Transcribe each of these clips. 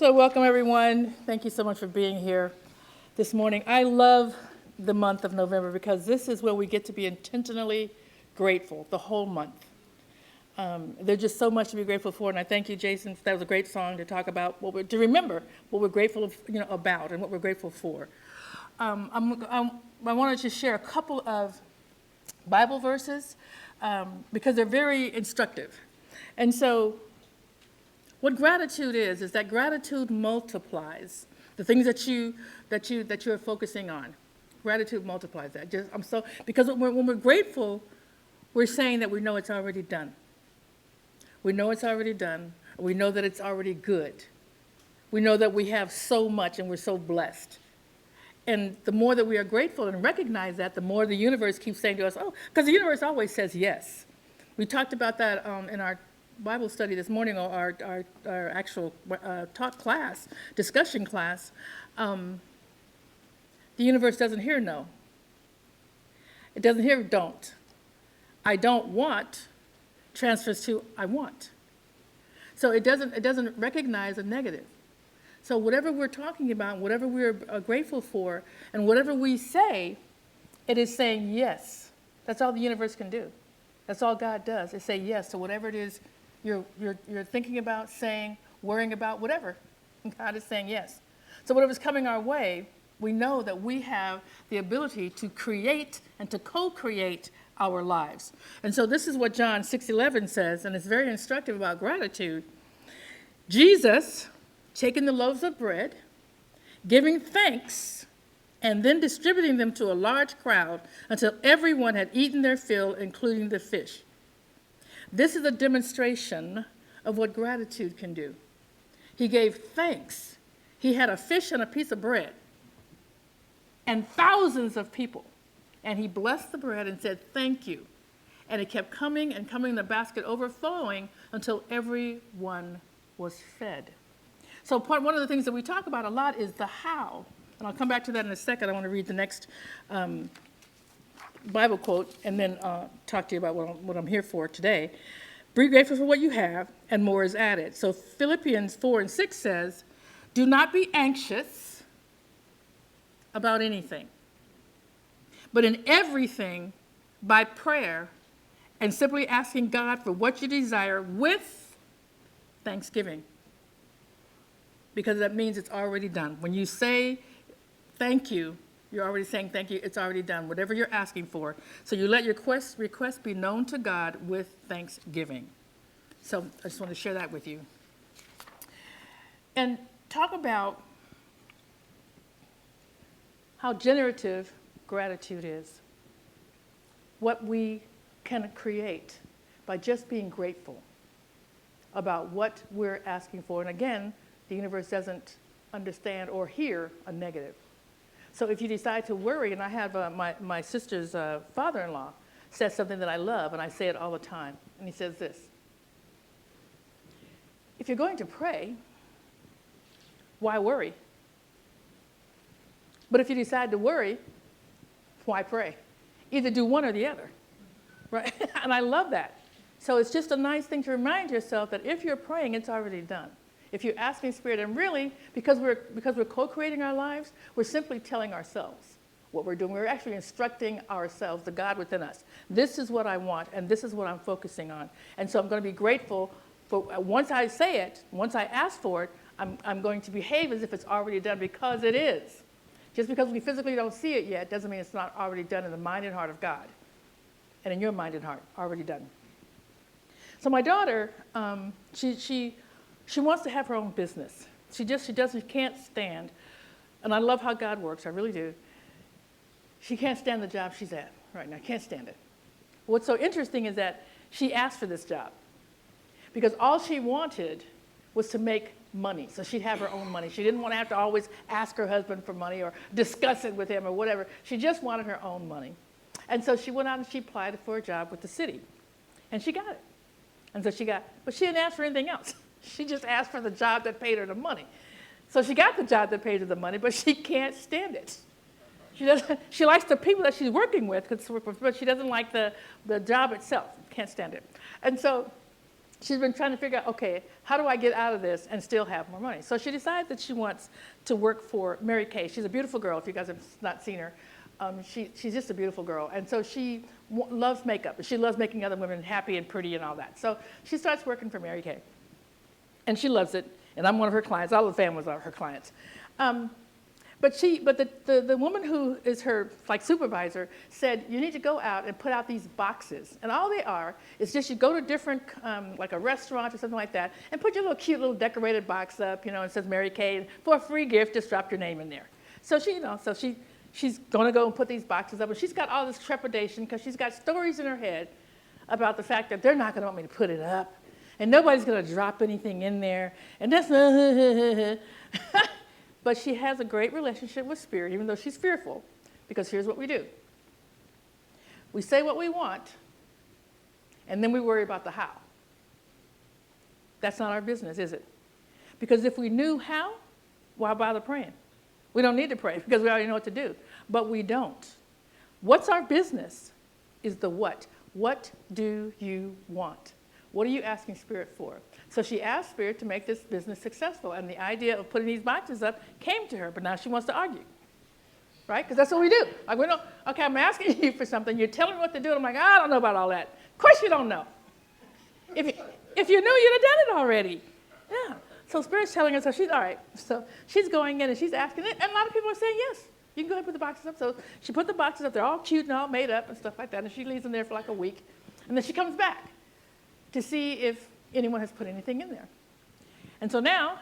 So welcome, everyone. Thank you so much for being here this morning. I love the month of November because this is where we get to be intentionally grateful the whole month. There's just so much to be grateful for, and I thank you, Jason. That was a great song to talk about, to remember what we're grateful about and what we're grateful for. I wanted to share a couple of Bible verses because they're very instructive. And so what gratitude is that gratitude multiplies the things that you're focusing on. Gratitude multiplies that. Because when we're grateful, we're saying that we know it's already done. We know it's already done. We know that it's already good. We know that we have so much and we're so blessed. And the more that we are grateful and recognize that, the more the universe keeps saying to us, oh, because the universe always says yes. We talked about that in our Bible study this morning, or our actual talk class, discussion class. The universe doesn't hear no. It doesn't hear don't. I don't want transfers to I want. So it doesn't recognize a negative. So whatever we're talking about, whatever we're grateful for, and whatever we say, it is saying yes. That's all the universe can do. That's all God does, is say yes to whatever it is you're thinking about, saying, worrying about, whatever. God is saying yes. So whatever's coming our way, we know that we have the ability to create and to co-create our lives. And so this is what John 6:11 says, and it's very instructive about gratitude. Jesus, taking the loaves of bread, giving thanks, and then distributing them to a large crowd until everyone had eaten their fill, including the fish. This is a demonstration of what gratitude can do. He gave thanks. He had a fish and a piece of bread and thousands of people. And he blessed the bread and said, thank you. And it kept coming and coming, the basket overflowing until everyone was fed. So one of the things that we talk about a lot is the how. And I'll come back to that in a second. I want to read the next Bible quote and then talk to you about what I'm here for today. Be grateful for what you have, and more is added. So Philippians 4:6 says, do not be anxious about anything, but in everything, by prayer and simply asking God for what you desire with thanksgiving. Because that means it's already done. When you say thank you, you're already saying thank you, it's already done, whatever you're asking for. So you let your request be known to God with thanksgiving. So I just want to share that with you. And talk about how generative gratitude is. What we can create by just being grateful about what we're asking for. And again, the universe doesn't understand or hear a negative. So if you decide to worry, and I have my sister's father-in-law says something that I love, and I say it all the time, and he says this: if you're going to pray, why worry? But if you decide to worry, why pray? Either do one or the other, right? And I love that. So it's just a nice thing to remind yourself that if you're praying, it's already done. If you're asking Spirit, and really, because we're co-creating our lives, we're simply telling ourselves what we're doing. We're actually instructing ourselves, the God within us. This is what I want, and this is what I'm focusing on. And so I'm going to be grateful for, once I say it, once I ask for it, I'm going to behave as if it's already done, because it is. Just because we physically don't see it yet doesn't mean it's not already done in the mind and heart of God. And in your mind and heart, already done. So my daughter, she wants to have her own business. She can't stand, and I love how God works, I really do. She can't stand the job she's at right now, can't stand it. What's so interesting is that she asked for this job because all she wanted was to make money, so she'd have her own money. She didn't want to have to always ask her husband for money or discuss it with him or whatever. She just wanted her own money. And so she went out and she applied for a job with the city, and she got it. And so but she didn't ask for anything else. She just asked for the job that paid her the money. So she got the job that paid her the money, but she can't stand it. She likes the people that she's working with, but she doesn't like the job itself. Can't stand it. And so she's been trying to figure out, okay, how do I get out of this and still have more money? So she decided that she wants to work for Mary Kay. She's a beautiful girl, if you guys have not seen her. She's just a beautiful girl. And so she loves makeup. She loves making other women happy and pretty and all that. So she starts working for Mary Kay. And she loves it. And I'm one of her clients. All the families are her clients. But the woman who is her supervisor said, you need to go out and put out these boxes. And all they are is just you go to different, like a restaurant or something like that, and put your little cute little decorated box up, and it says Mary Kay. And for a free gift, just drop your name in there. So she's going to go and put these boxes up. And she's got all this trepidation because she's got stories in her head about the fact that they're not going to want me to put it up. And nobody's going to drop anything in there. And that's But she has a great relationship with Spirit, even though she's fearful, because here's what we do. We say what we want, and then we worry about the how. That's not our business, is it? Because if we knew how, why bother praying? We don't need to pray because we already know what to do, but we don't. What's our business is the what. What do you want? What are you asking Spirit for? So she asked Spirit to make this business successful, and the idea of putting these boxes up came to her, but now she wants to argue, right? Because that's what we do. Like, we don't, okay, I'm asking you for something. You're telling me what to do, and I'm like, I don't know about all that. Of course you don't know. If you knew, you'd have done it already. Yeah. So Spirit's telling her, so she's, all right. So she's going in, and she's asking it, and a lot of people are saying, yes, you can go ahead and put the boxes up. So she put the boxes up. They're all cute and all made up and stuff like that, and she leaves them there for like a week. And then she comes back to see if anyone has put anything in there. And so now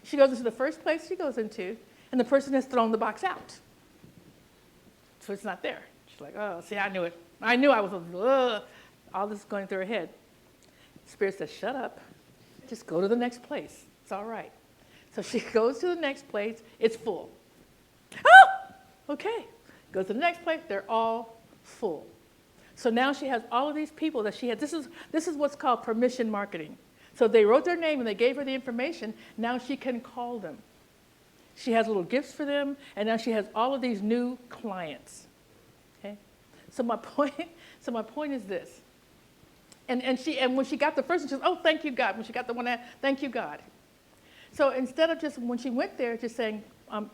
she goes into the first place she goes into, and the person has thrown the box out. So it's not there. She's like, oh, see, I knew it. I knew I was, all this is going through her head. Spirit says, shut up. Just go to the next place. It's all right. So she goes to the next place. It's full. Oh, okay. Goes to the next place. They're all full. So now she has all of these people that she had. This is what's called permission marketing. So they wrote their name and they gave her the information. Now she can call them. She has little gifts for them, and now she has all of these new clients. Okay? So my point is this. And when she got the first one, she says, oh, thank you, God. When she got the one that, thank you, God. So instead of just, when she went there, just saying,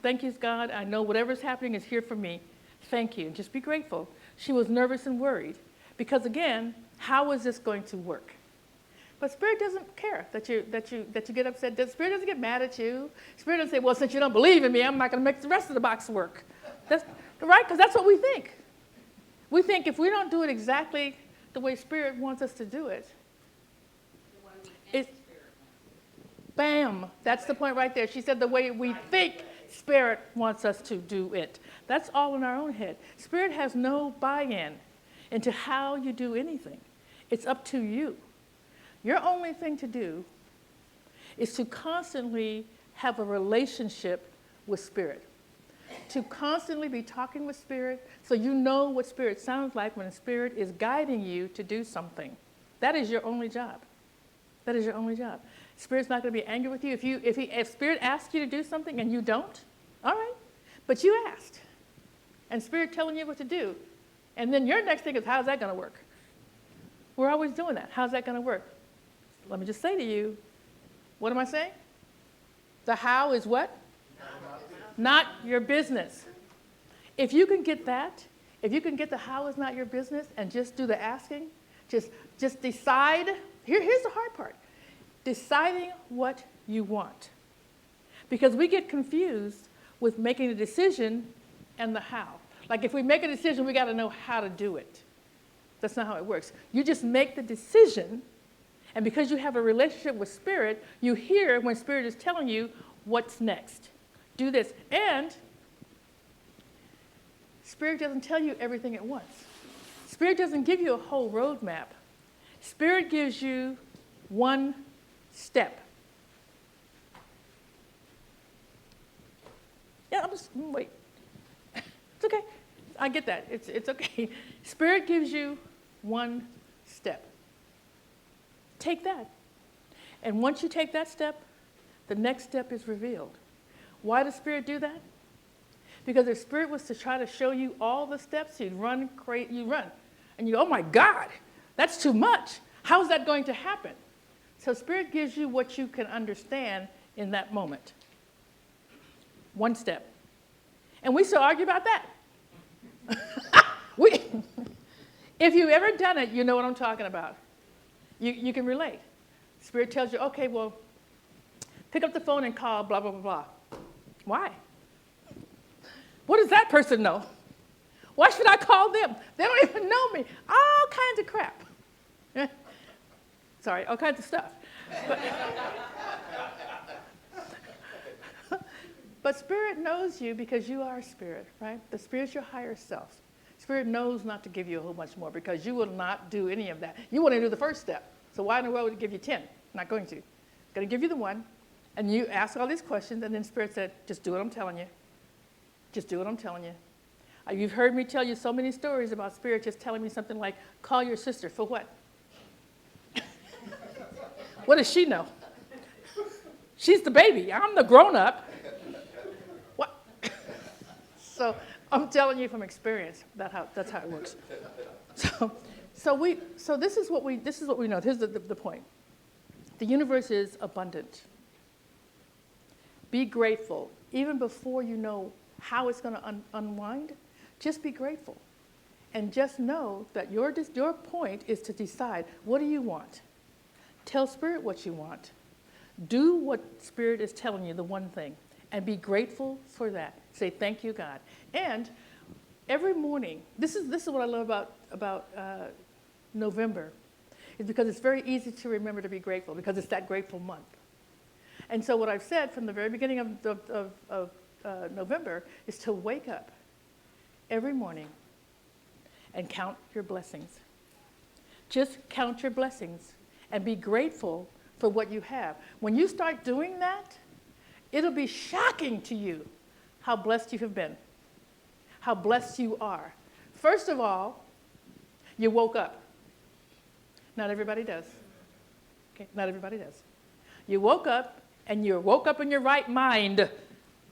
thank you, God, I know whatever's happening is here for me. Thank you. And just be grateful. She was nervous and worried because, again, how is this going to work? But Spirit doesn't care that you get upset. Spirit doesn't get mad at you. Spirit doesn't say, well, since you don't believe in me, I'm not going to make the rest of the box work. That's right, because that's what we think. We think if we don't do it exactly the way Spirit wants us to do it, bam, that's the point right there. She said the way we think Spirit wants us to do it. That's all in our own head. Spirit has no buy-in into how you do anything. It's up to you. Your only thing to do is to constantly have a relationship with Spirit. To constantly be talking with Spirit so you know what Spirit sounds like when Spirit is guiding you to do something. That is your only job. That is your only job. Spirit's not going to be angry with you. If Spirit asks you to do something and you don't, all right, but you asked. And Spirit telling you what to do. And then your next thing is, how's that going to work? We're always doing that. How's that going to work? Let me just say to you, what am I saying? The how is what? Not your business. If you can get that, if you can get the how is not your business and just do the asking, just decide. Here's the hard part. Deciding what you want. Because we get confused with making a decision and the how. Like if we make a decision, we got to know how to do it. That's not how it works. You just make the decision, and because you have a relationship with Spirit, you hear when Spirit is telling you what's next. Do this. And Spirit doesn't tell you everything at once. Spirit doesn't give you a whole roadmap. Spirit gives you one step. Yeah, wait. It's okay. I get that. It's okay. Spirit gives you one step. Take that. And once you take that step, the next step is revealed. Why does Spirit do that? Because if Spirit was to try to show you all the steps, you'd run. And you go, oh my God, that's too much. How's that going to happen? So Spirit gives you what you can understand in that moment. One step. And we still argue about that. If you've ever done it, you know what I'm talking about. You can relate. Spirit tells you, okay, well, pick up the phone and call blah, blah, blah, blah. Why? What does that person know? Why should I call them? They don't even know me. All kinds of crap. Sorry, all kinds of stuff. But Spirit knows you because you are Spirit, right? The Spirit's your higher self. Spirit knows not to give you a whole bunch more because you will not do any of that. You want to do the first step. So why in the world would it give you 10? Not going to. Going to give you the one. And you ask all these questions, and then Spirit said, just do what I'm telling you. Just do what I'm telling you. You've heard me tell you so many stories about Spirit just telling me something like, call your sister. For what? What does she know? She's the baby. I'm the grown-up. What? So I'm telling you from experience that's how it works. So this is what we know. Here's the point. The universe is abundant. Be grateful. Even before you know how it's going to unwind, just be grateful. And just know that your point is to decide, what do you want? Tell Spirit what you want. Do what Spirit is telling you, the one thing, and be grateful for that. Say, thank you, God. And every morning, this is what I love about November, is because it's very easy to remember to be grateful because it's that grateful month. And so what I've said from the very beginning of November is to wake up every morning and count your blessings. Just count your blessings and be grateful for what you have. When you start doing that, it'll be shocking to you how blessed you have been, how blessed you are. First of all, you woke up. Not everybody does. Okay, not everybody does. You woke up, and you woke up in your right mind,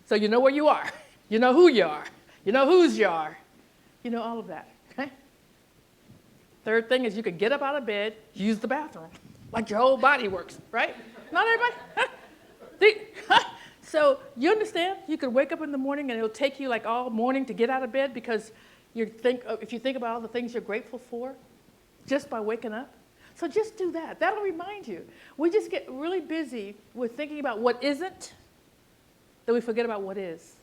so you know where you are. You know who you are. You know whose you are. You know all of that. Okay? Third thing is you could get up out of bed, use the bathroom, like your whole body works, right? Not everybody. So you understand? You could wake up in the morning, and it'll take you like all morning to get out of bed because if you think about all the things you're grateful for, just by waking up. So just do that. That'll remind you. We just get really busy with thinking about what isn't, that we forget about what is.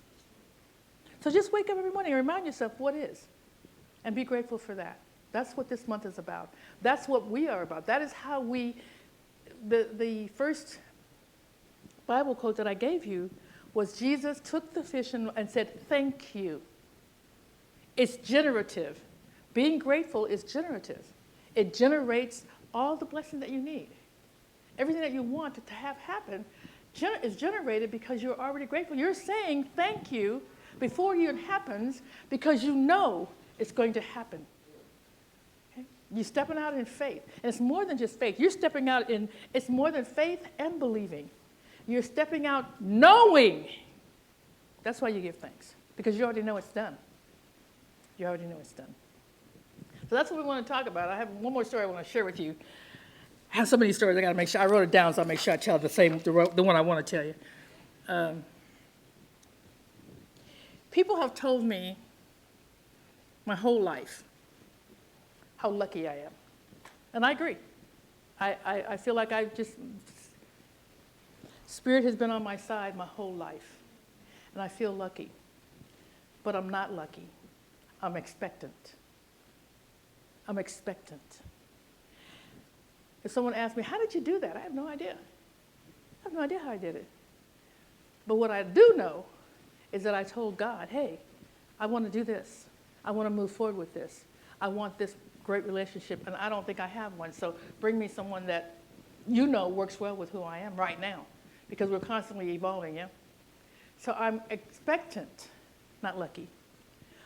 So just wake up every morning and remind yourself what is, and be grateful for that. That's what this month is about. That's what we are about. That is how the first Bible quote that I gave you was Jesus took the fish and said, thank you. It's generative. Being grateful is generative. It generates all the blessing that you need. Everything that you want to have happen is generated because you're already grateful. You're saying thank you before it even happens because you know it's going to happen. Okay? You're stepping out in faith. And it's more than just faith. You're stepping out it's more than faith and believing. You're stepping out knowing. That's why you give thanks, because you already know it's done. You already know it's done. So that's what we want to talk about. I have one more story I want to share with you. I have so many stories I got to make sure. I wrote it down, so I'll make sure I tell the one I want to tell you. People have told me my whole life how lucky I am. And I agree. I feel like Spirit has been on my side my whole life. And I feel lucky. But I'm not lucky. I'm expectant. I'm expectant. If someone asked me, how did you do that? I have no idea. I have no idea how I did it. But what I do know is that I told God, hey, I want to do this. I want to move forward with this. I want this great relationship, and I don't think I have one. So bring me someone that you know works well with who I am right now, because we're constantly evolving, yeah? So I'm expectant, not lucky.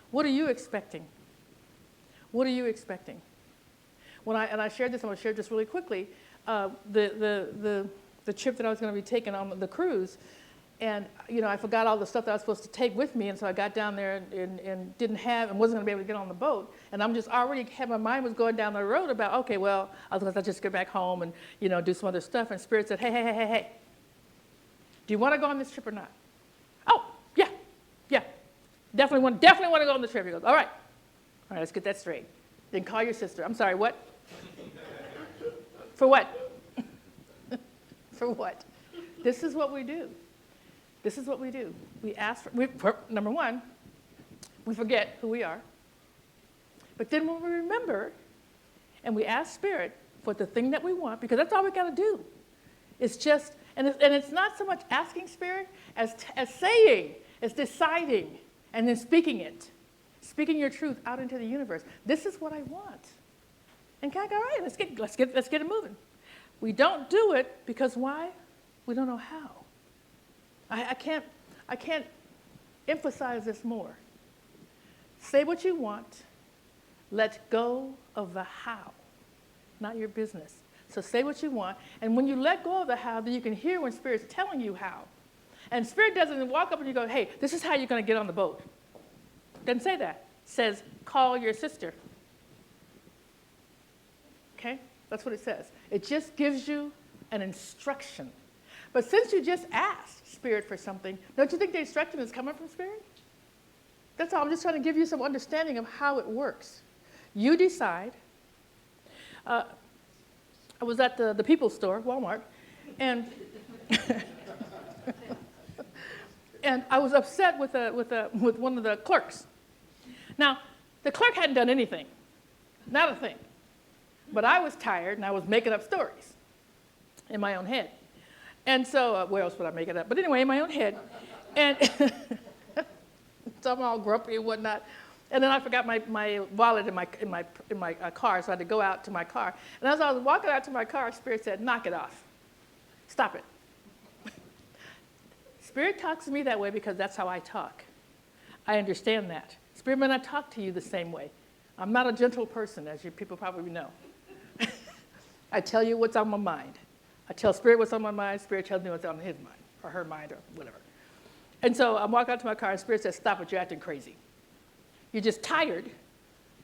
What are you expecting? What are you expecting? I shared this, I'm going to share this really quickly. The trip that I was going to be taking on the cruise, And, I forgot all the stuff that I was supposed to take with me, and so I got down there and didn't have, and wasn't going to be able to get on the boat. And I'm just already, my mind was going down the road about, okay, well, I'll just get back home and, do some other stuff. And Spirit said, hey, do you want to go on this trip or not? Oh, yeah, definitely want to go on the trip. He goes, all right, let's get that straight. Then call your sister. I'm sorry, what? For what? For what? This is what we do. This is what we do. We ask for, number one, we forget who we are. But then when we remember and we ask Spirit for the thing that we want, because that's all we got to do. It's just, and it's not so much asking Spirit as saying, as deciding, and then speaking it. Speaking your truth out into the universe. This is what I want. And God, all right, let's get it moving. We don't do it because why? We don't know how. I can't emphasize this more. Say what you want. Let go of the how. Not your business. So say what you want. And when you let go of the how, then you can hear when Spirit's telling you how. And Spirit doesn't walk up and you go, hey, this is how you're going to get on the boat. Doesn't say that. It says, call your sister. Okay? That's what it says. It just gives you an instruction. But since you just asked Spirit for something, don't you think the instruction is coming from Spirit? That's all. I'm just trying to give you some understanding of how it works. You decide. I was at the People's Store, Walmart, and and I was upset with one of the clerks. Now, the clerk hadn't done anything, not a thing. But I was tired, and I was making up stories in my own head. And so, where else would I make it up? But anyway, in my own head. And so I'm all grumpy and whatnot. And then I forgot my wallet in my car, so I had to go out to my car. And as I was walking out to my car, Spirit said, knock it off. Stop it. Spirit talks to me that way because that's how I talk. I understand that. Spirit may not talk to you the same way. I'm not a gentle person, as you people probably know. I tell you what's on my mind. I tell Spirit what's on my mind. Spirit tells me what's on his mind, or her mind, or whatever. And so I walk out to my car, and Spirit says, stop it, you're acting crazy. You're just tired.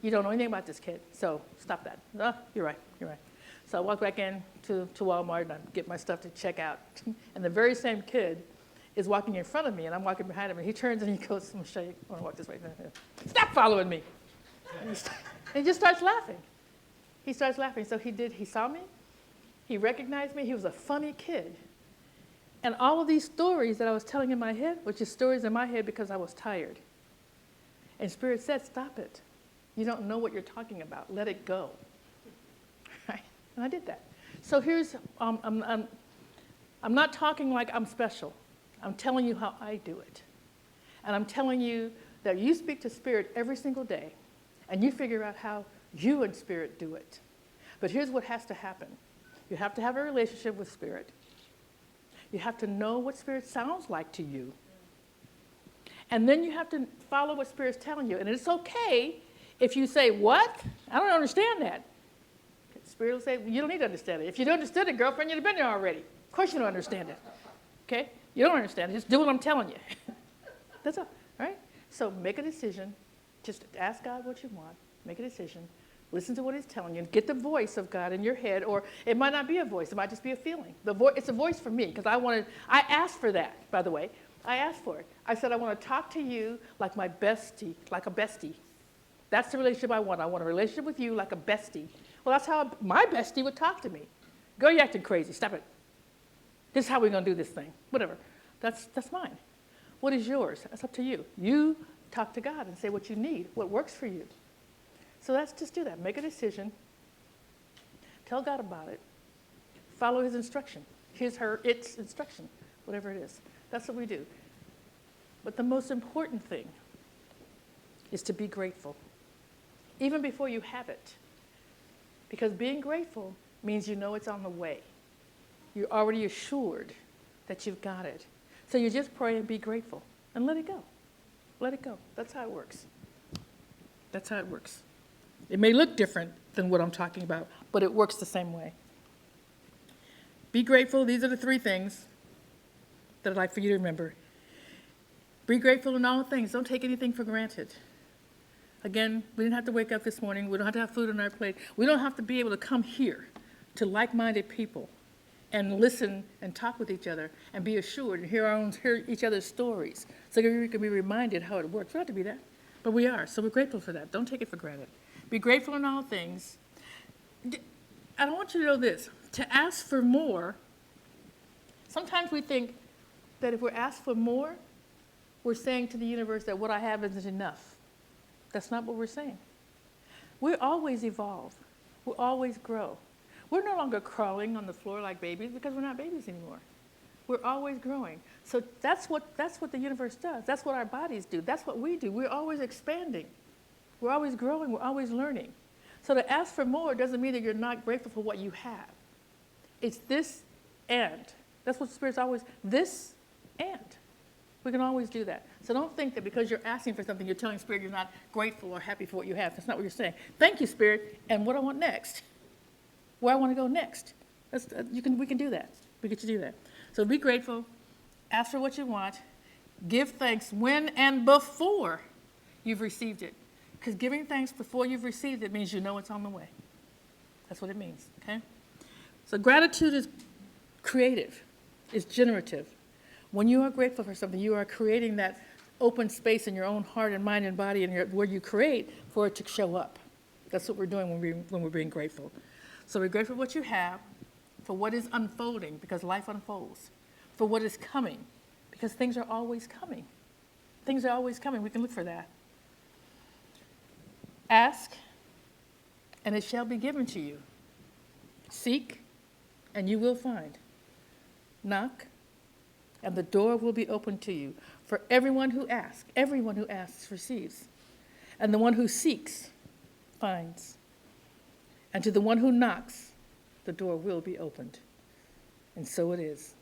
You don't know anything about this kid, so stop that. Oh, you're right. So I walk back in to Walmart, and I get my stuff to check out. And the very same kid is walking in front of me, and I'm walking behind him, and he turns and he goes, I'm going to show you, I want to walk this way. Stop following me. And he just starts laughing. He starts laughing. So he saw me. He recognized me. He was a funny kid. And all of these stories that I was telling in my head were just stories in my head because I was tired. And Spirit said, stop it. You don't know what you're talking about. Let it go. Right? And I did that. So here's, I'm not talking like I'm special. I'm telling you how I do it. And I'm telling you that you speak to Spirit every single day, and you figure out how you and Spirit do it. But here's what has to happen. You have to have a relationship with Spirit. You have to know what Spirit sounds like to you. And then you have to follow what Spirit's telling you. And it's okay if you say, what? I don't understand that. Spirit will say, you don't need to understand it. If you'd understood it, girlfriend, you'd have been there already. Of course you don't understand it. Okay? You don't understand it. Just do what I'm telling you. That's all, right? So make a decision. Just ask God what you want. Make a decision. Listen to what he's telling you. Get the voice of God in your head, or it might not be a voice. It might just be a feeling. It's a voice for me, because I asked for that, by the way. I asked for it. I said, I want to talk to you like my bestie, like a bestie. That's the relationship I want. I want a relationship with you like a bestie. Well, that's how my bestie would talk to me. Girl, you're acting crazy. Stop it. This is how we're going to do this thing. Whatever. That's mine. What is yours? That's up to you. You talk to God and say what you need, what works for you. So let's just do that. Make a decision. Tell God about it. Follow his instruction. Its instruction, whatever it is. That's what we do. But the most important thing is to be grateful, even before you have it. Because being grateful means you know it's on the way. You're already assured that you've got it. So you just pray and be grateful and let it go. Let it go. That's how it works. That's how it works. It may look different than what I'm talking about, but it works the same way. Be grateful. These are the three things that I'd like for you to remember. Be grateful in all things. Don't take anything for granted. Again, we didn't have to wake up this morning. We don't have to have food on our plate. We don't have to be able to come here to like-minded people and listen and talk with each other and be assured and hear each other's stories so that we can be reminded how it works. We don't have to be that, but we are. So we're grateful for that. Don't take it for granted. Be grateful in all things. I don't want you to know this. To ask for more, sometimes we think that if we're asked for more, we're saying to the universe that what I have isn't enough. That's not what we're saying. We always evolve. We always grow. We're no longer crawling on the floor like babies because we're not babies anymore. We're always growing. So that's what the universe does. That's what our bodies do. That's what we do. We're always expanding. We're always growing. We're always learning. So to ask for more doesn't mean that you're not grateful for what you have. It's this and. That's what Spirit's always, this and. We can always do that. So don't think that because you're asking for something, you're telling Spirit you're not grateful or happy for what you have. That's not what you're saying. Thank you, Spirit, and what I want next. Where I want to go next. We can do that. We get to do that. So be grateful. Ask for what you want. Give thanks when and before you've received it. Because giving thanks before you've received it means you know it's on the way. That's what it means, okay? So gratitude is creative. It's generative. When you are grateful for something, you are creating that open space in your own heart and mind and body and where you create for it to show up. That's what we're doing when we're being grateful. So we're grateful for what you have, for what is unfolding, because life unfolds, for what is coming, because things are always coming. Things are always coming. We can look for that. Ask, and it shall be given to you. Seek, and you will find. Knock, and the door will be opened to you. For everyone who asks receives. And the one who seeks finds. And to the one who knocks, the door will be opened. And so it is.